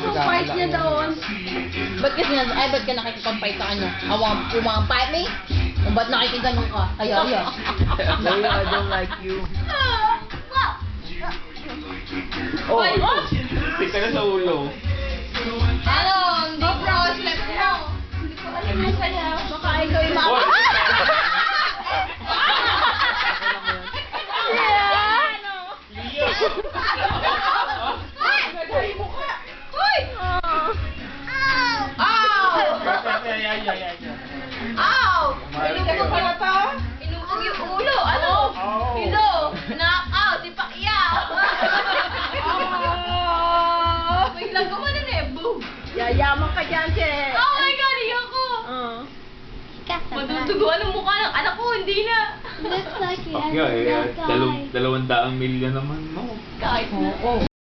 nakikipag-fight niya doon. Ba't ka nakikipag-fight sa kanya? Umang fight me? O ba't nakikiganong ka? Ay. Maybe I don't like you. Oh, Tika na sa ulo. Ano? Hindi bro, slap mo. Hindi ko alam na sa'yo. Baka ikaw yung Hoy! Inuubog mo na to? Inuubog yung ulo. Ano? Ilo. Knock-out. Si Pacquiao. Biglang gumanon eh. Boom. Yayaman ka dyan, che. Oh my God, iyak ko. Maduduguan ang mukha ng anak ko. Hindi na. Fuck yeah, 200 million naman, no? Kahit na.